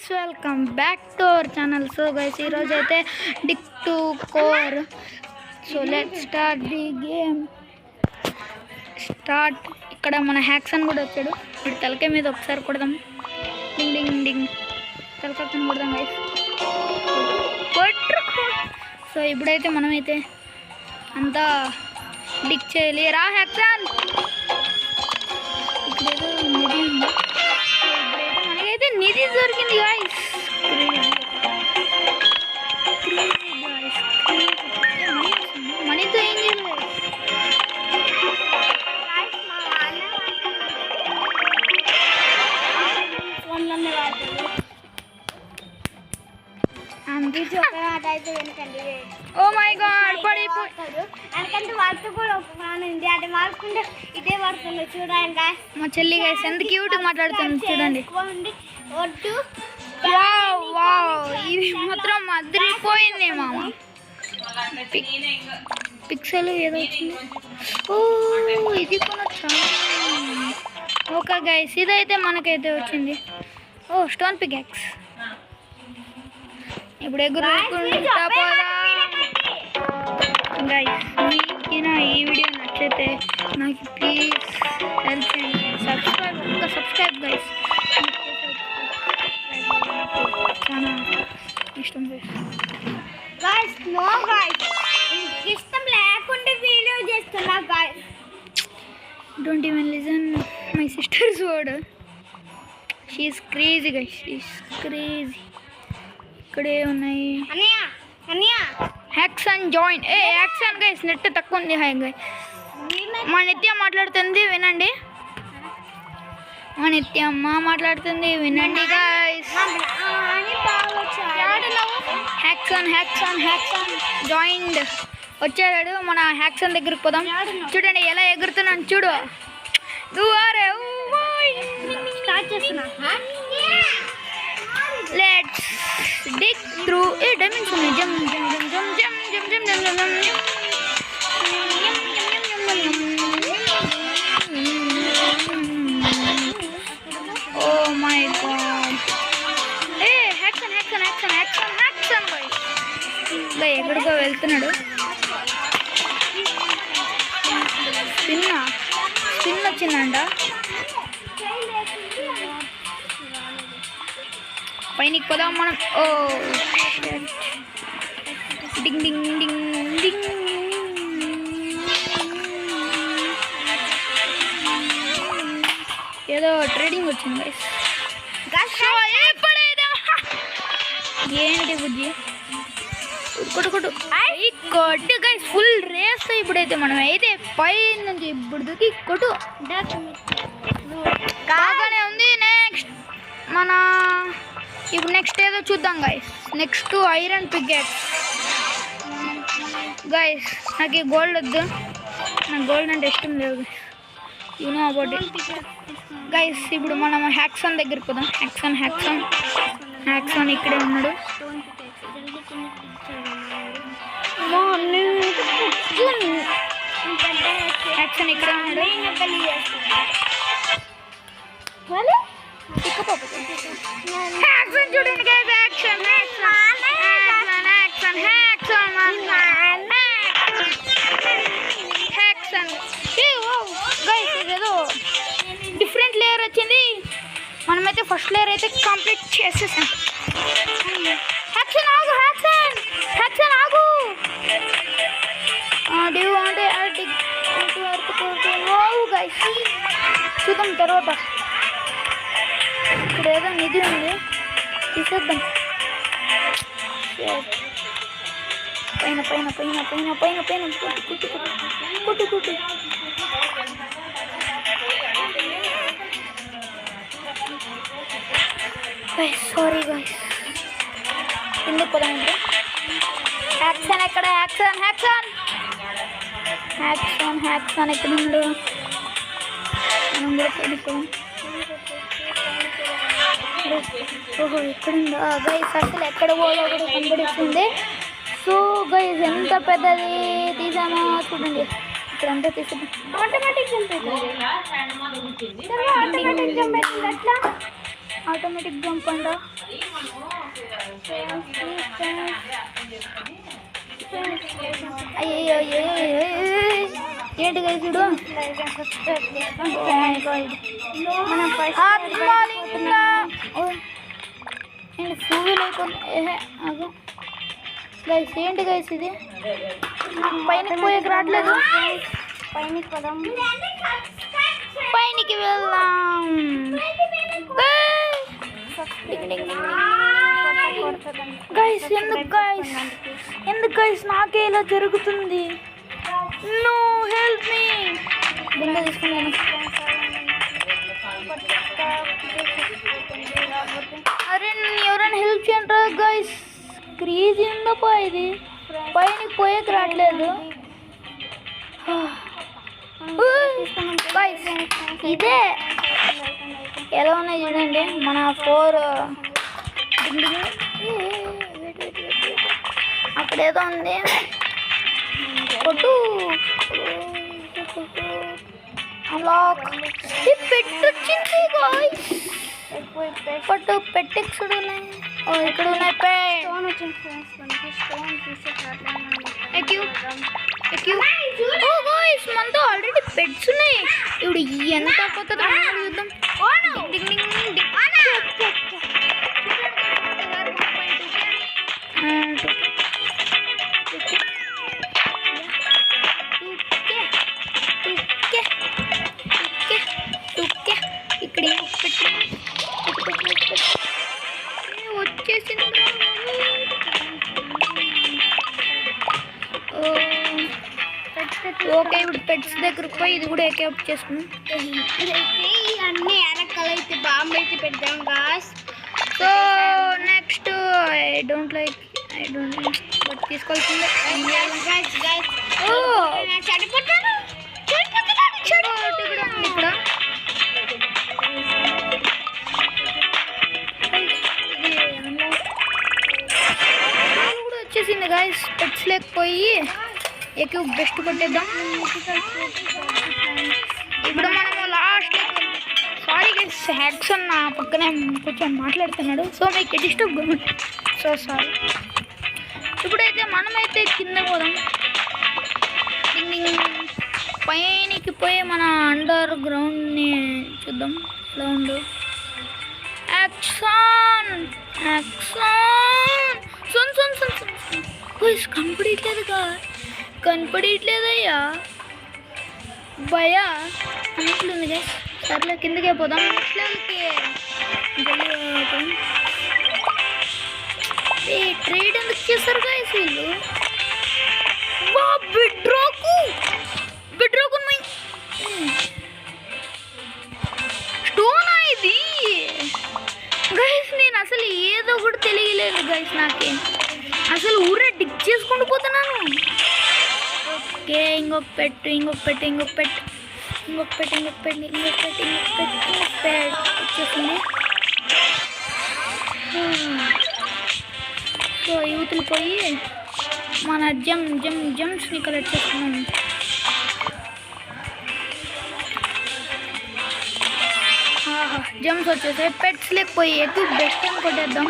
guys, welcome back to our channel. So guys, ee roju aithe Dick to Core. So let's start the game. Start. ikkada mana Haxan kuda vachadu. Idu talake meeda okkasari kodam. Ding ding ding. Talakakani kodam guys. So ipudaithe manam aithe anta dick cheyali ra Haxan. ikkada nidi undi. అయితే నిధి దొరికింది guys. మనీతో ఏం చేయలేదు. Oh my God పడిపోతాడు. అందుకంటే వాళ్ళతో కూడా ఒప్పుకున్నాను. అది మార్కుంటే ఇదే పడుతుంది చూడండి గాయ్స్. మా చెల్లి గాయ్స్ ఎంత క్యూట్ గా మాట్లాడుతుంది చూడండి. ఇది మాత్రం అదిరిపోయింది మామ. పిక్సెల్ ఏదో వచ్చింది. ఓ ఇది కూడా చాలా ఓకే గైస్, ఇదైతే మనకైతే వచ్చింది. ఓ స్టోన్ పికాక్స్. ఇప్పుడు ఎగురుకుంటా పోదా గైస్. మీకు నా ఈ వీడియో నచ్చితే నాకు ప్లీజ్ హెల్ప్ చేయండి. Subscribe guys. చాలా ఇష్టం గైస్. నో గైస్, ఇష్టం లేకుండా వీడియో చేస్తున్నా guys. Don't even listen my sisters word. She is crazy guys, she is crazy. ఇక్కడే ఉన్నాయి హ్యాక్సన్ జాయిన్. ఏ హ్యాక్సన్ గైస్ నెట్ తక్కువ ఉంది. హాయ్ గైస్, మా నిత్య మాట్లాడుతుంది వినండి. మా నిత్యమ్మ మాట్లాడుతుంది వినండి గైస్. హ్యాక్సన్ హ్యాక్సన్ హ్యాక్సన్ జాయిన్డ్ వచ్చాడు. మన హ్యాక్సన్ దగ్గరికి పోదాం. చూడండి ఎలా ఎగురుతున్నాను చూడు. Let's dig through a diamonds ఉన్నాయి. జమ్ జమ్ జమ్ జమ్ జమ్ జమ్ జమ్ జమ్ జమ్ జమ్. Oh my god. Hey, Haxan guys. ఎక్కడికో వెళ్తున్నాడు. స్పిన్ వచ్చిందంట. పైనకి పోదాం మనం. ఓ డింగ్ డింగ్ డింగ్ డింగ్. ఏదో ట్రేడింగ్ వచ్చింది గైస్. ఏంటి బుజ్జి కొట్టు కొట్టు గైస్. ఫుల్ రేస్ ఇప్పుడైతే మనం అయితే పై నుంచి ఇప్పుడు దూకి కొట్టు. బాగానే ఉంది. నెక్స్ట్ మన ఇప్పుడు నెక్స్ట్ ఏదో చూద్దాం guys. Next iron picket guys. నాకు ఈ గోల్డ్ వద్దు, నాకు గోల్డ్ అంటే ఇష్టం లేదు you know about it guys. ఇప్పుడు మనం హ్యాక్సన్ దగ్గరికి పోదాం. హ్యాక్సన్ ఇక్కడే ఉన్నాడు. హ్యాక్సన్ ఇక్కడే ఉన్నాడు. హ్యాక్సన్ చూడండి గైస్. హ్యాక్సన్ గైస్ ఇదేదో డిఫరెంట్ లేయర్ వచ్చింది. మనమైతే ఫస్ట్ లేయర్ అయితే కంప్లీట్ చేసేసాం. హ్యాక్సన్ ఆగు, హ్యాక్సన్ ఆగు. డూ వాంట్ గైస్ చూద్దాం తర్వాత. ఇక్కడ ఏదో నిధి ఉంది, తీసేద్దాం. పైన పైన పైన పైన పైన పైన కుట్టు కుట్టు. Sorry guys. ఎందుకు పోదామంటే హ్యాక్సన్ ఎక్కడ? హ్యాక్సన్ ఎక్కడ ఉన్నాడు? మనం కూడా చదువుకోం. ఓహో ఎక్కడుందా గైస్? అసలు ఎక్కడ పోలో కూడా కనబడిస్తుంది. సో గైస్ ఎంత పెద్దది తీసామో చూడండి. ఇక్కడంతా తీసాము. ఆటోమేటిక్ జంప్ అవుతుంది. ఆటోమేటిక్ జంప్ అండా. అయ్యో ఏంటి గైస్ చూడు. ఫూల్ అయిపోతుంది గైస్. ఏంటి గైస్ ఇది? పైనకి పోయేకి రావట్లేదు. పైనకి వెళ్దాం. గైస్ ఎందుకు గైస్ నాకే ఇలా జరుగుతుంది? No help me. బిందె తీసుకున్నాను. అరే ఎవరైనా హెల్ప్ చేయండి రా గైస్. క్రేజీ ఉందప్పా ఇది. పైనకి పోయేకి రావట్లేదు. గైస్ ఇదే ఎలా ఉన్నాయి చూడండి మన 4. అక్కడేదో ఉంది కొట్టు. అన్లాక్. పెట్టు వచ్చింది గైస్. కొట్టు పెట్టెక్సుడు ఉన్నాయి. ఇక్కడ ఉన్నాయి. మనతో ఆల్రెడీ పెట్స్ ఉన్నాయి. ఇప్పుడు ఎంత పోతుందో చూద్దాం. ఇక్కడ వచ్చేసింది. ఓకే ఇప్పుడు పెట్స్ దగ్గరకు పోయి ఇది కూడా ఎక్అప్ చేసుకున్నాం. అన్ని ఎరక్కలు అయితే బాంబు అయితే పెడదాం guys. So next I don't like but తీసుకోవాల్సిందే. చడిపోతాను ఇక్కడ కూడా వచ్చేసింది గాయస్. పెట్స్ లేకపోయి ఎక్కువ బెస్ట్ కొట్టేద్దాం. ఇప్పుడు మనము లాస్ట్ సారీ గైస్ హ్యాక్సన్ నా పక్కనే కొంచెం మాట్లాడుతున్నాడు. సో మీకు డిస్టర్బ్ సో సారీ. ఇప్పుడైతే మనమైతే కింద పోదాం. పైనకి పోయి మన అండర్ గ్రౌండ్ని చూద్దాం ఎలా ఉందో. యాక్షన్ కనపడట్లేదయ్యా భయా అన్నట్లుంది గైస్. సర్లే కిందకే పోదాం. ట్రేడ్ ఎందుకు చేస్తారు గైస్ వీళ్ళు? బెడ్రాకు స్టోనా ఇది గైస్. నేను అసలు ఏదో కూడా తెలియలేదు గైస్. నాకే అసలు ఊరే డిక్ చేసుకుంటూ పోతున్నాను. ఓకే ఇంకొక పెట్టు వచ్చేసింది. సో యూత్లు పోయి మన జమ్స్ని కలెక్ట్ చేసుకున్నాను. జమ్స్ వచ్చేసాయి. పెట్స్ లేకపోయి ఎక్కువ బెస్ట్ అని కొట్టేద్దాం.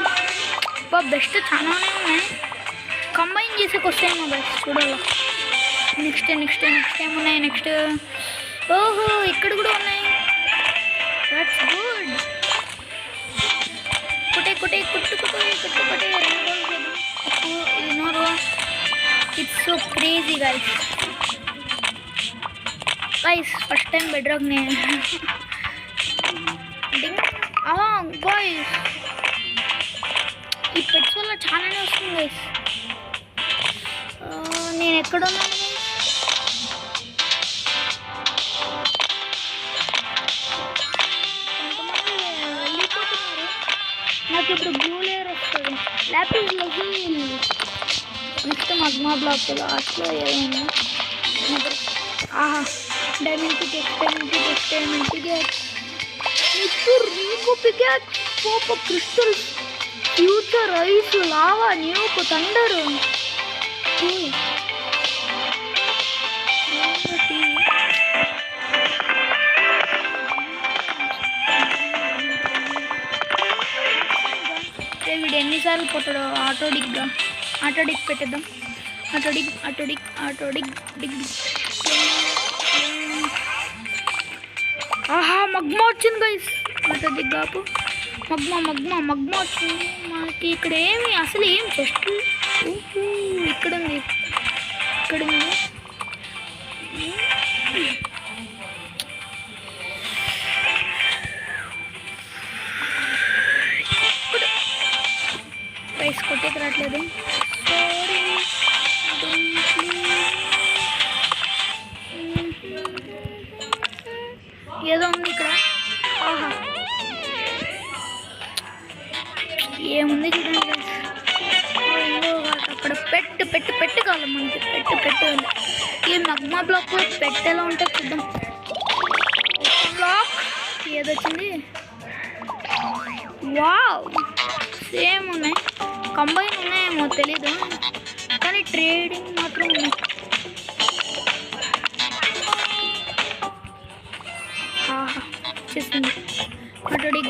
బెస్ట్ చాలా ఉన్నాయి. కంబైన్ చేసేకి వస్తాయేమో బెస్ట్ చూడాలి. నెక్స్ట్ ఏమున్నాయి? నెక్స్ట్ ఓహో ఇక్కడ కూడా ఉన్నాయి. That's good. కుట్టే it's so crazy guys. First time bedrock నేను గైస్. ఈ పెట్స్ వల్ల చాలానే వస్తుంది గైస్. నేను ఎక్కడున్నాను? కొంతమంది వెళ్ళిపోతున్నారు. నాకు ఇప్పుడు బ్లూ లేయర్ వస్తుంది. Lapis lazuli. Next magma block లాస్ట్లో ఏమైంది? డైమండ్ పికెట్ రీకో పికెట్ పోపో క్రిస్టల్స్ ఫ్యూచర్ ఐస్ లావా న్యూకు థండర్. అయితే వీడు ఎన్నిసార్లు పోతాడో ఆటో డిగ్ పెట్టేద్దాం. ఆటో డిగ్ ఆహా మగ్మా వచ్చింది గైస్. ఆటో డిగ్ ఆపు. మగ్మా వచ్చింది మనకి. ఇక్కడ అసలు ఏం చెస్ట్ ఇక్కడ ఉంది. ప్రైస్ కొట్టేకి రావట్లేదు. ఏదో ఉంది ఇక్కడ. ఆహా ఏముంది చూడండి. అక్కడ పెట్టు కావాలి మనకి. పెట్టు ఈ మగ్మా బ్లాక్లో పెట్టు ఎలా ఉంటే చూద్దాం. బ్లాక్ ఏదొచ్చింది. వావ్ సేమ్ ఉన్నాయి. కంబైన్ ఉన్నాయేమో తెలీదు కానీ ట్రేడింగ్ మాత్రం ఉన్నాయి. ఆహా చేసింది. అటడిగ్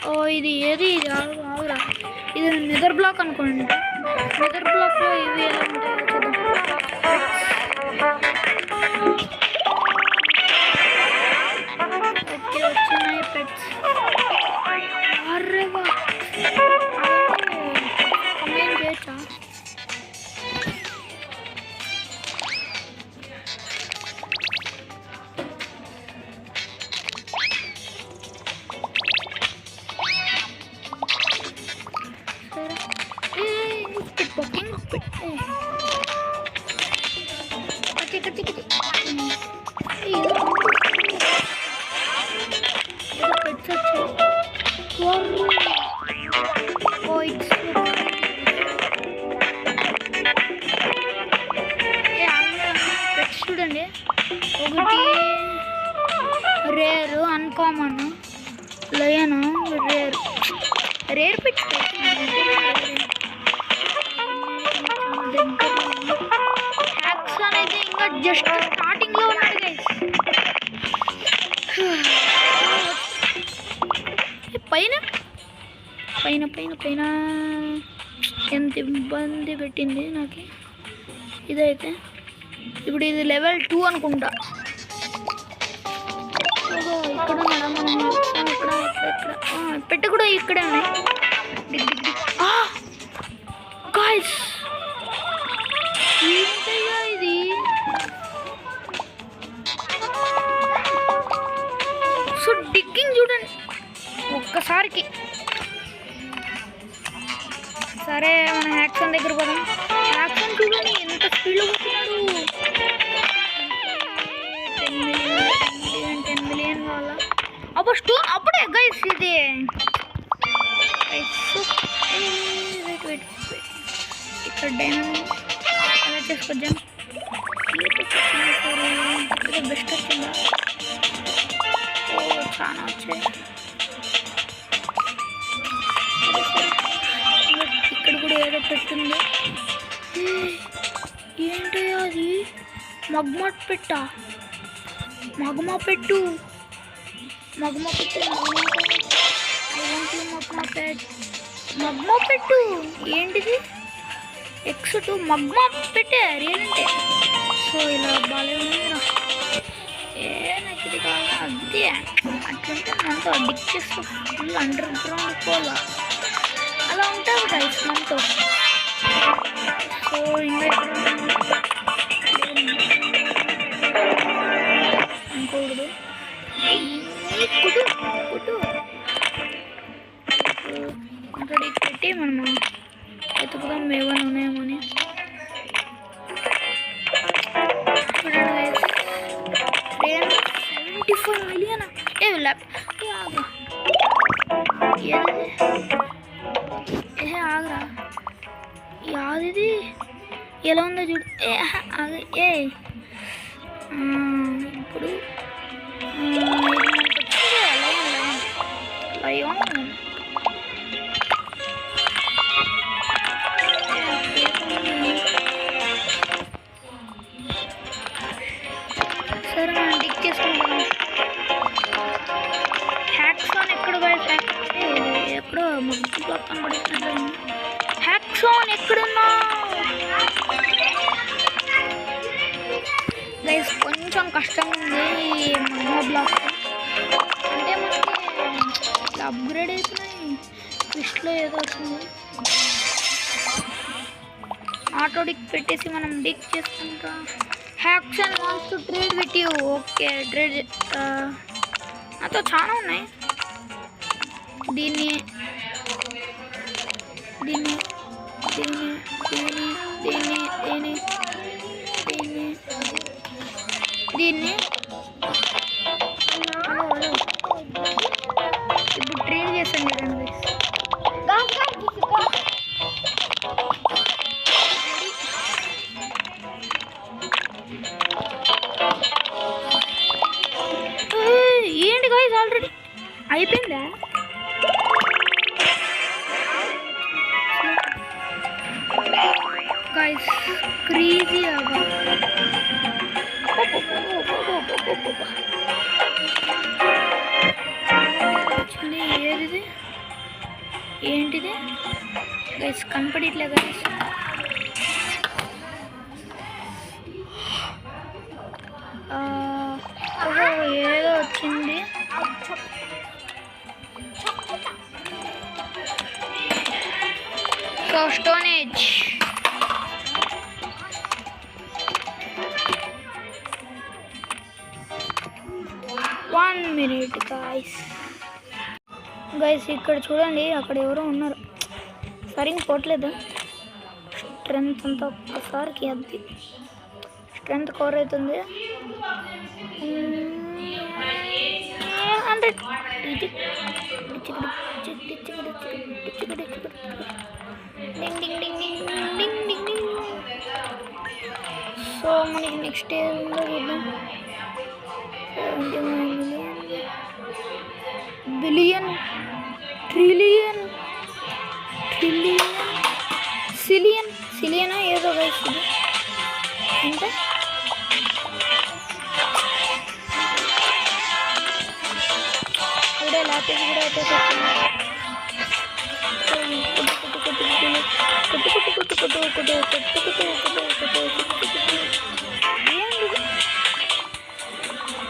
ఓ ఇది ఆగురా. ఇది నెదర్ బ్లాక్ అనుకోండి. నెదర్ బ్లాక్లో ఇవి ఎలా ఉంటాయో చూద్దాం. ఓకే వచ్చినాయి పెట్స్. అరేవా కంబైన్ చేయొచ్చా? చూడండి ఒకటి రేరు అన్కామన్ లయన్ రేర్ పెట్టి హ్యాక్స్ అనేది ఇంకా జస్ట్ స్టార్టింగ్లో ఉన్నాడు గైస్. పైన ఎంత ఇబ్బంది పెట్టింది నాకు ఇదైతే. ఇప్పుడు ఇది లెవెల్ 2 అనుకుంటా. ఇక్కడ ఉన్నాడా మనం? ఇక్కడ పెట్టు కూడా ఇక్కడే ఉన్నాయి. గాయ్స్ ఏంటయ్యా ఇది? సో డిగ్గింగ్ చూడండి ఒక్కసారికి. సరే మన హ్యాక్సన్ దగ్గర పోదాం. హ్యాక్సన్ చూడండి ఎంత స్పీడ్లో పోతున్నాడు. 10 మిలియన్ కావాలా? అప్పుడు స్టోన్ అప్పుడే గైస్ ఇది. వెయిట్ ఇక్కడ డైమండ్ అలా చేసుకొద్దాం. బెస్ట్ వచ్చిందా? చాలా వచ్చాయి. ఇక్కడ కూడా ఏదో పెట్టింది. ఏంటి అది? మగ్మా పెట్టు. మగ్మా పెట్టు ఏంటిది? X2 మగ్మా పెట్టే రియల్ అంటే. సో ఇలా బాగా ఉందిరా. నాకు ఇది కావాలి. అదే అట్లంటే మనతో డిక్ చేస్తూ ఫుల్ అండర్ గ్రౌండ్ పోలా అలా ఉంటుంది గైస్ మనతో. సో ఇంకా అనుకోకూడదు. కుట్టు అక్కడ పెట్టి మనము వెతుకుదాం ఏమైనా ఉన్నాయేమని. చూడండి గైస్ 74 మిలియన్. ఆగరా యాదిది ఎలా ఉందో చూడు. ఇప్పుడు లయన్ సరే మనం డిక్ చేసుకుంటాం. హ్యాక్స్ అని ఎక్కడ ఎక్కడో బ్లాక్ కనబడుతుంది. హ్యాక్సాన్ ఎక్కడున్నా గైస్? కొంచెం కష్టంగా ఉంది ఈ మగ్మా బ్లాక్. అంటే మనకి అప్గ్రేడ్ అవుతున్నాయి. క్విస్ట్లో ఏదో వచ్చింది. ఆటో డిక్ పెట్టేసి మనం డిక్ చేసుకుంటాం. హ్యాక్సాన్ wants to trade with you. Okay trade. నాతో చాలా ఉన్నాయి. దీన్ని దీన్ని దీన్ని దీన్ని దీన్ని దీన్ని దీన్ని దీన్ని హలో హలో ఇప్పుడు ట్రేడ్ చేస్తాను చూడండి. ఏంటి గాయ్స్ ఆల్రెడీ అయిపోయిందా? గాయ్స్ క్రేజీ అవ్వ. ఏదిది ఏంటిది గైస్? కనపడట్లే గైస్. ఓహో ఏదో వచ్చింది. So stone age. One minute guys. Guys ఇక్కడ చూడండి, అక్కడ ఎవరో ఉన్నారు. సరిగ్గా పోవట్లేదు. స్ట్రెంత్ అంతా ఒక్కసారికి అది స్ట్రెంత్ కవర్ అవుతుంది. 100 ఇది సో మనకి నెక్స్ట్ ఏదో చూద్దాం. బిలియన్ ట్రిలియన్ ట్రిలియన్ సిలియన్ సిలియనా ఏదో గైస్ ఇది. అంటే కూడా లాపేజ్ కూడా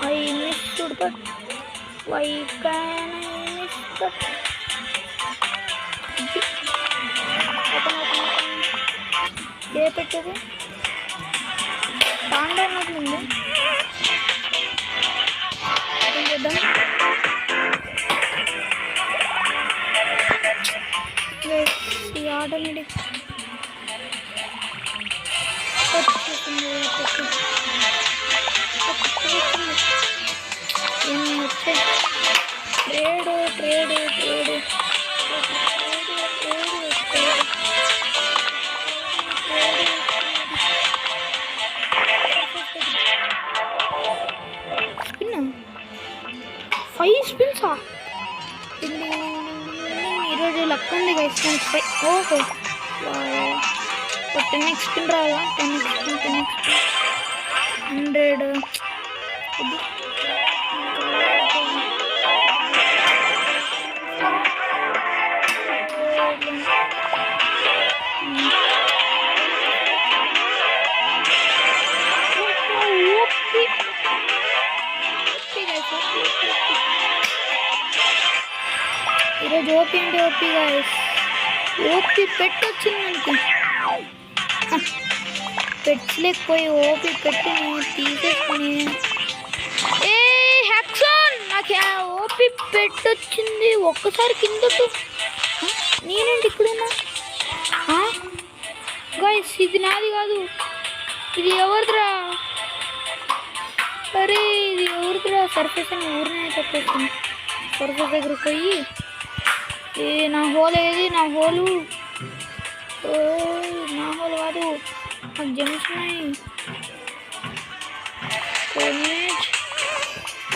I missed that. Why can I miss that? ఏ పెట్టేది పాండా అన్నట్లుంది. చేద్దాం. ఈ ఆటోమేటిక్ ఎన్ని వచ్చాయి. Trade trade trade spin 5 స్పిన్సా? ఈరోజు లక్ ఉంది గైస్. ఓహో 10x స్పిన్ రావాలా? 10x స్పిన్ 100 ఈరోజు ఓపీ అంటే ఓపీ గాయస్. ఓపీ పెట్టి వచ్చింది మనకి. పెట్టలేకపోయి ఓపీ పెట్టి తీసేసుకుని ఏ హ్యాక్సాన్ నాకు ఓపీ పెట్టొచ్చింది. ఒక్కసారి కిందకు నేనేంటి ఇక్కడున్నా గాయస్? ఇది నాది కాదు, ఇది ఎవరిదిరా? అరే ఇది ఎవరిదిరా? సర్ఫేస్ అని ఊరినే చెప్పేసింది. సర్ఫేస్ దగ్గరకు పోయి ఏ నా హోల్ ఏది? నా హోలు నా హోల్ కాదు, నాకు జెమ్స్ ఉన్నాయి.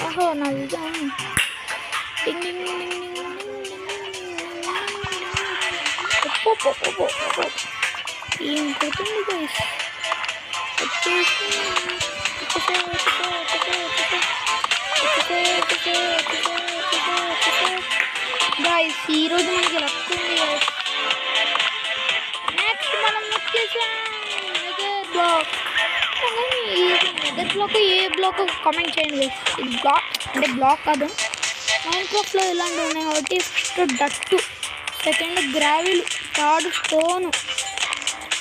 ఓహో నాది డింగ్ డింగ్ డింగ్ ఏం కొడుతుంది గైస్? వచ్చేసి గాయస్ ఈరోజు మనకి లక్ ఉంది గాయస్. నెక్స్ట్ మనం వచ్చేసాం నెదర్ బ్లాక్. నెదర్ బ్లాక్ ఏ బ్లాక్ కామెంట్ చేయండి guys. ఇది బ్లాక్ అంటే బ్లాక్ కాదు, మైన్క్రాఫ్ట్లో ఇలాంటివి ఉన్నాయి కాబట్టి. ఫస్ట్ డట్టు, second gravel, third stone,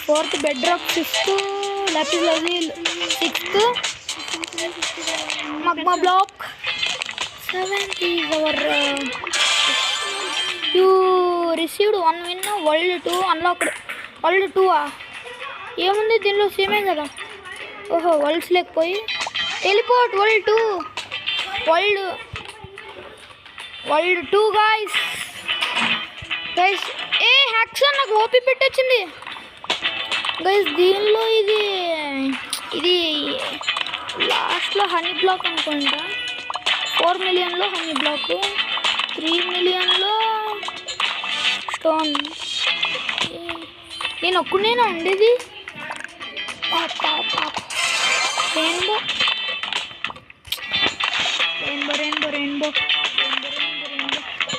fourth bed rock, fifth lapis lazuli, sixth magma block, seventh is our you received 1 win world 2 unlocked. world 2 ఏముంది దీనిలో సేమే కదా. ఓహో వరల్డ్స్ లేకపోయి టెలిపోర్ట్ వరల్డ్ 2 గాయస్. ఏ హ్యాక్సన్ నాకు ఓపీ పెట్టొచ్చింది గైస్. దీనిలో ఇది లాస్ట్లో హనీ బ్లాక్ అనుకుంటా. 4 మిలియన్లో హనీ బ్లాక్, 3 మిలియన్లో స్టోన్. నేను ఒక్కడేనా ఉండేది. Rainbow rainbow rainbow rainbow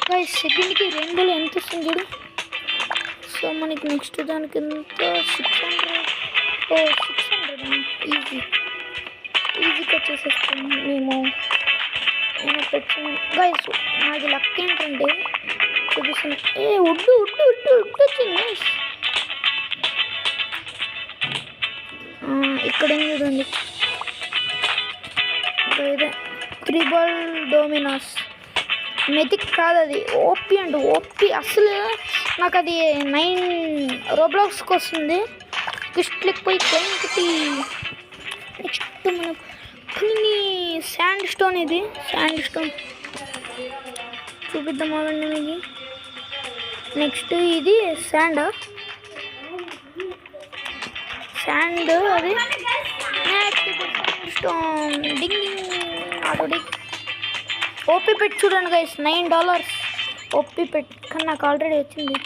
guys. సెకండ్కి రెయిన్బోలో ఎంత వస్తుంది చూడు. సో మనకి నెక్స్ట్ దానికి ఎంత 600. 600 ఈజీగా చేసేస్తాము మేము. గైస్ నాకు లక్ ఏంటంటే చూపిస్తున్నా. ఉడ్డు వచ్చింది. ఇక్కడ ఏం చూడండి, ఇదే త్రిబల్ డోమినాస్ మెథిక్ కాదు, అది ఓపీ అండి. ఓపీ అసలు నాకు అది 9 రోబ్లాక్స్కి వస్తుంది. కిస్ట్లకి పోయి క్లైంట్కి. నెక్స్ట్ మనం కొన్ని శాండ్ స్టోన్, ఇది శాండ్ స్టోన్ చూపిద్దాం అవండి మీకు. నెక్స్ట్ ఇది శాండ్ అది. నెక్స్ట్ స్టోన్ డింగ్ ఆటోడి. ఓపీ పెట్టి చూడండి గైస్, $9 ఓపీ పెట్టి కానీ నాకు ఆల్రెడీ వచ్చింది.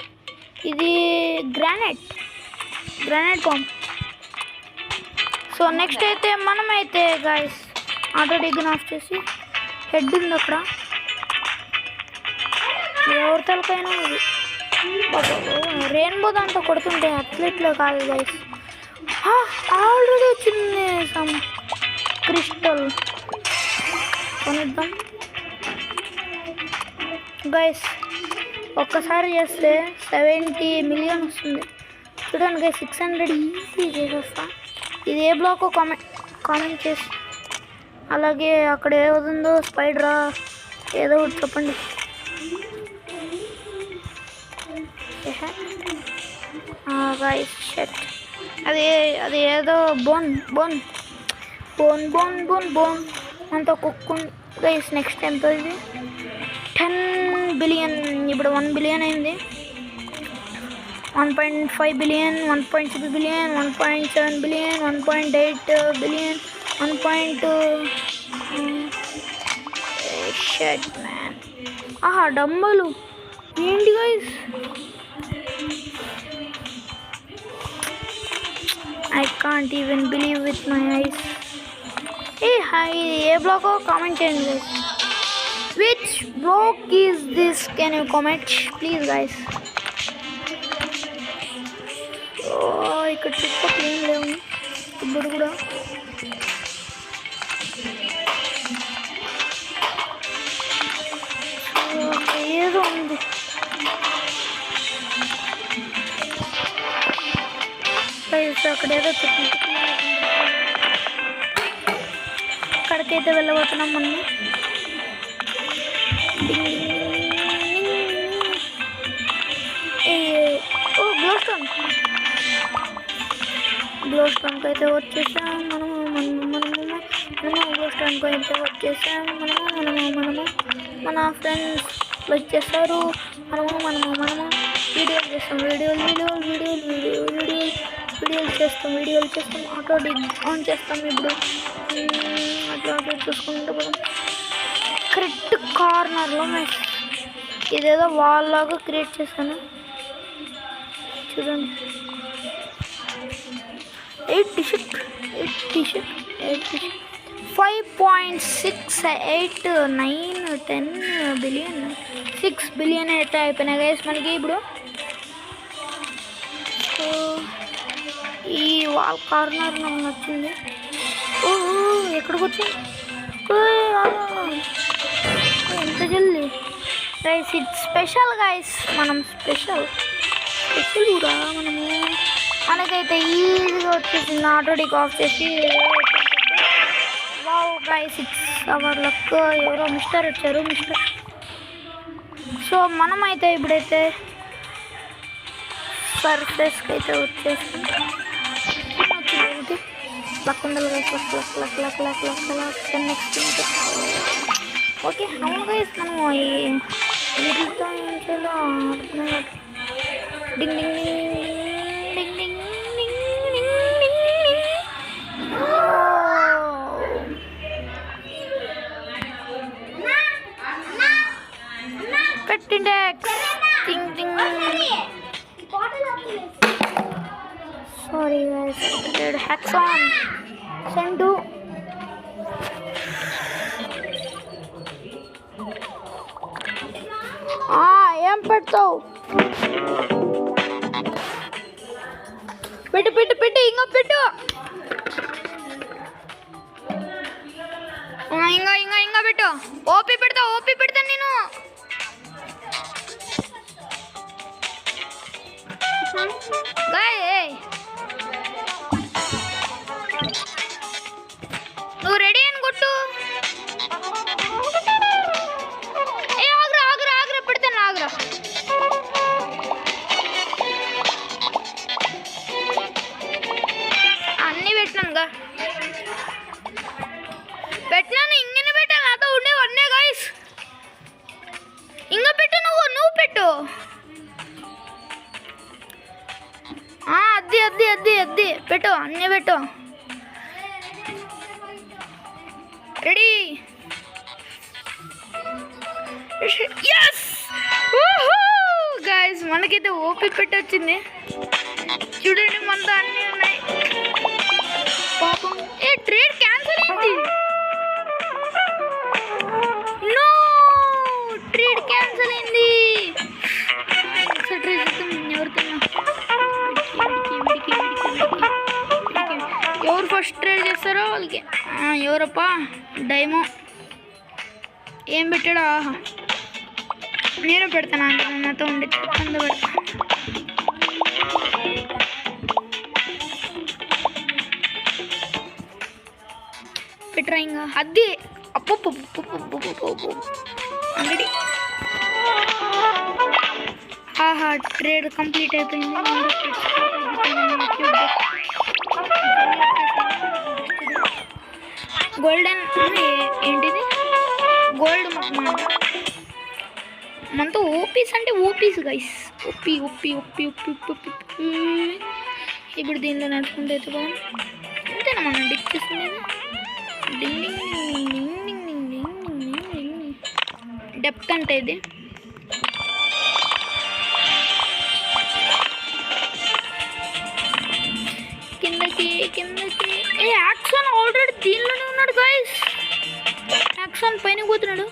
ఇది గ్రానైట్ బాంబ్. సో నెక్స్ట్ అయితే మనమైతే గాయస్ ఆటో డిగ్ని ఆఫ్ చేసి హెడ్ ఉంది అక్కడ. ఎవరి తలకైనా ఇది రెయిన్బో దాంట్లో కొడుతుంటే అథ్లెట్లో కాదు గైస్. ఆల్రెడీ వచ్చింది సమ్ క్రిస్టల్. కొనిద్దాం గైస్. ఒక్కసారి చేస్తే 70 మిలియన్ వస్తుంది చూడండి గైస్. 600 ఈజీ చేసేస్తా. ఇది ఏ బ్లాక్ కామెంట్ చేసి, అలాగే అక్కడ ఏదో స్పైడరా ఏదో ఒకటి చెప్పండి. గైస్ షట్ అది ఏదో బోన్ అంత కుక్కు గైస్. నెక్స్ట్ ఎంత ఇది 10 బిలియన్. ఇప్పుడు 1 బిలియన్ అయింది. 1.5 billion, 1.6 billion, 1.7 billion, 1.8 billion, 1. Shut man. డమ్మలు ఏంటి guys. I can't even believe with my eyes. Hi, ఏ బ్లాక్ కామెంట్ చేయండి guys. Which block is this? Can you comment please guys? ఇక్కడ చుట్టుపక్కల ఏం లేవు ఇప్పుడు కూడా. ఏదో ఉంది. అక్కడ ఏదో అక్కడికైతే వెళ్ళబోతున్నాం మనం. గ్లో స్టోన్కి అయితే వచ్చేసాం మనము. గ్లో స్టోన్కి అయితే వచ్చేసాం మనము. మన ఫ్రెండ్స్ వచ్చేసారు. మనము వీడియోలు చేస్తాం. వీడియోలు చేస్తాం. ఆటో డిగ్ ఆన్ చేస్తాం. ఇప్పుడు అట్లా చూసుకుంటూ పోతాం. కరెక్ట్ కార్నర్లో ఇదేదో వాల్ లాగా క్రియేట్ చేశాను చూడండి. 8 టీ షర్ట్ 5.68910 బిలియన్ 6 బిలియన్ అయితే అయిపోయినాయి గైస్ మనకి ఇప్పుడు. సో ఈ వాల్ కార్నర్ నాకు నచ్చింది. ఓ ఎక్కడికి వచ్చింది ఎంత జల్దీ గైస్. ఇది స్పెషల్ గైస్, మనం స్పెషల్ ఊరా మనము. మనకైతే ఈజీగా వచ్చేసింది ఆటోడికి ఆఫ్ చేసి. Wow guys, 6 hour luck. ఎవరో మిస్టర్ వచ్చారు, మిస్టర్. సో మనమైతే ఇప్పుడైతే సర్ఫేస్కి అయితే వచ్చేసి లక్ ఉండాలి గైస్. Luck next okay. అవును గైస్, మనము వీటితో ఏం చేయాలో ding ding ding ding ding ding ding. పెట్టిండెక్స్ డింగ్ డింగ్. సారీ గైస్, హ్యాక్స్ ఆన్ సెండ్. ఏం పెడతావు? పెట్టు పెట్టు పెట్టు, ఇంకా పెట్టు. ఇంకా ఇంకా ఇంకా పెట్టు. ఓపి పెడతా నేను. నువ్వు రెడీ అని కొట్టు. ఆగ్రా పెడతాను, ఆగ్రా. అన్నీ పెట్టినాను ఇంకనే పెట్టాను. అదో ఉండేవి అన్నే గాయస్. ఇంకా పెట్టు, నువ్వు పెట్టు. అద్ది పెట్టు, అన్నీ పెట్టు. రెడీ. ఎస్ గాయస్, మనకైతే ఓపి పెట్టొచ్చింది. చూడండి మనతో అన్నీ ఉన్నాయి. పాపం ట్రేడ్ క్యాన్సిల్ అయింది. నో, ట్రేడ్ క్యాన్సిల్ అయింది. ఎవరు ఫస్ట్ ట్రేడ్ చేస్తారో వాళ్ళకి. ఎవరప్పా? డైమో ఏం పెట్టాడా? నేను పెడతాను అంటే నాతో ఉండి అందు పెడతా. పెట్టరా ఇంకా అది. అప్పు ఆల్రెడీ. ఆహా, ట్రేడ్ కంప్లీట్ అయిపోయింది. గోల్డెన్ ఏంటిది? గోల్డ్ మనతో ఓపీస్ అంటే ఓపీస్ గైస్. ఒప్పి. ఇప్పుడు దీనిలో నడుచుకుంటే అయితే బాగా అంతేనా మనం డిక్ చేసుకునేది. డింగ్ ding ding ding ding ding డింగ్. డెప్త్ అంటే ఇది. కిందకి యాక్షన్ ఆల్రెడీ దీనిలోనే ఉన్నాడు గైస్. యాక్షన్ పైన పోతున్నాడు.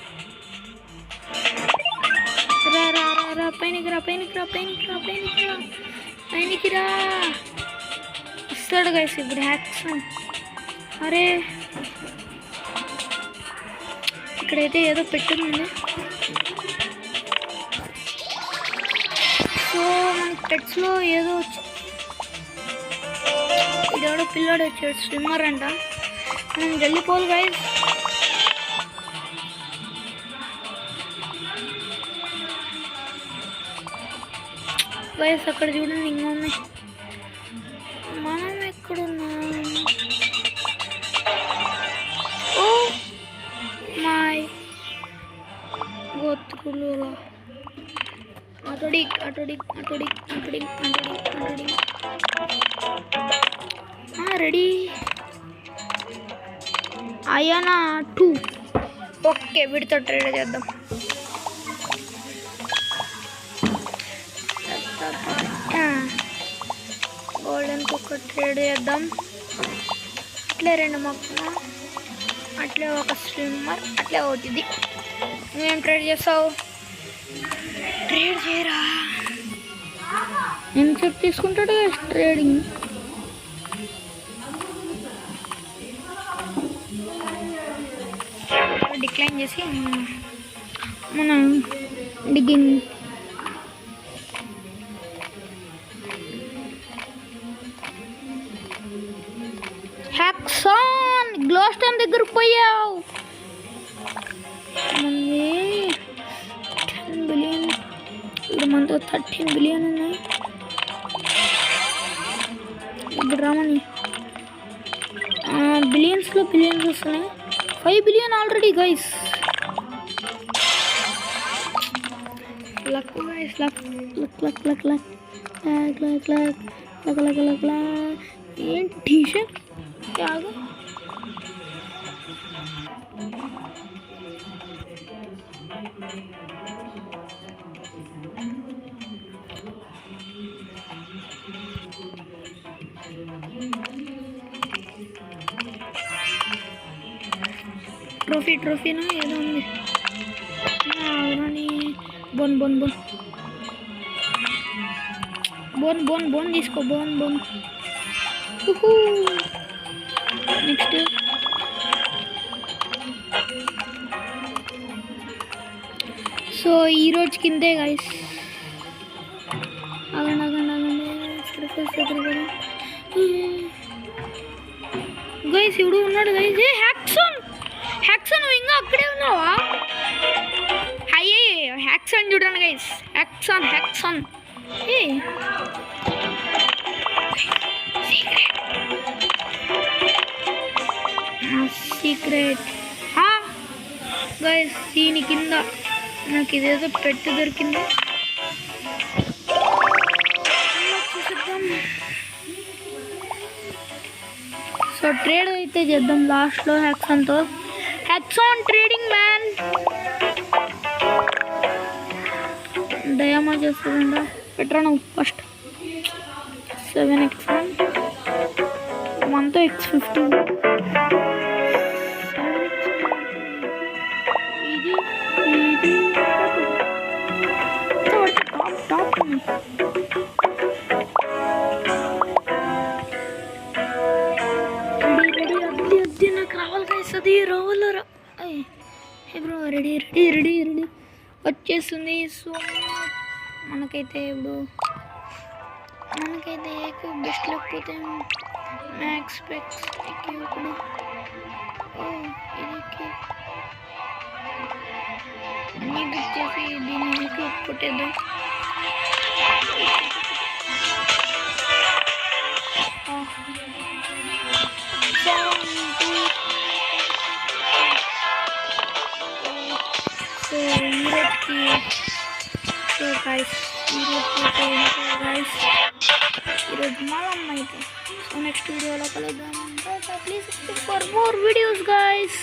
రా పైనకి రా. వస్తాడు గైస్ ఇప్పుడు యాక్షన్. అరే ఇక్కడైతే ఏదో పెట్టింది. సో మన పెట్స్లో ఏదో ఇదేవాడో పిల్లాడు వచ్చాడు, స్విమ్మర్ అంట. మనం జల్లిపోవాలి గైస్. గైస్ అక్కడ చూడండి ఇంకా ఉన్నాయి. మనం ఎక్కడున్నాం? ఓ మై గోత్రులు. అటోడిక్ రెడీ. అయానా 2. ఓకే, వీడితో ట్రేడ్ చేద్దాం. గోల్డెన్ కుక్క ట్రేడ్ చేద్దాం. ఇట్లే 2 మొక్క అట్లే ఒక స్విమ్మర్, అట్లే ఒకటి ఇది. నువ్వేం ట్రేడ్ చేస్తావు? ట్రేడ్ చేయరా? ఎంత చెప్పు తీసుకుంటాడు ట్రేడింగ్? డిక్లైన్ చేసి మన డిగ్గింగ్ హ్యాక్సాన్ గ్లోస్టోన్ దగ్గరకు పోయావు. మనది 10 బిలియన్, ఇప్పుడు మనతో 13 బిలియన్ ఉన్నాయి. ఇప్పుడు రామని బిలియన్స్లో బిలియన్స్ వస్తున్నాయి. 5 billion already guys. Luck guys, luck luck luck luck luck luck luck luck luck luck luck. ఏంటి టీషర్ట్ ఆగు. ట్రోఫీనా ఏదో ఉంది. Bone bone bone bone bone bone తీసుకో. Bone bone. నెక్స్ట్ సో ఈరోజు కిందే గైస్. ఆగండి ఆగండి ఆగండి. గైస్ ఇప్పుడు ఉన్నాడు గైస్. ఏ హ్యాక్సాన్, హ్యాక్సాన్ నువ్వు ఇంకా అక్కడే ఉన్నావా? అయ్యే హ్యాక్సాన్ చూడండి గైస్. హ్యాక్సాన్ హ్యాక్సాన్. ఏ సీక్రెట్ గైస్. దీని కింద నాకు ఇదేదో పెట్టు దొరికింది. సో ట్రేడ్ అయితే చేద్దాం లాస్ట్లో హ్యాక్సాన్తో. హ్యాక్సాన్ ట్రేడింగ్ మ్యాన్. డయామా చేస్తుందా పెట్టరా నువ్వు ఫస్ట్. 7x 1తో x50. ఇది ఇది టాప్ టాప్. రెడీ నాకు రావాలి గైస్. అది రావాలరా. Bro ready ready ready ready వచ్చేస్తుంది. సో మనకైతే ఇప్పుడు ఏకో బెస్ట్ లేకపోతే మ్యాక్స్ పెక్స్ ఇప్పుడు ఇది అన్నీ బుక్ చేసి దీన్ని ఏకో కొట్టేద్దాం. సో ఈరోజుకి ఈరోజు మాలమ్మ అయితే. సో నెక్స్ట్ వీడియోలో కలుద్దాం. Please subscribe for more videos guys.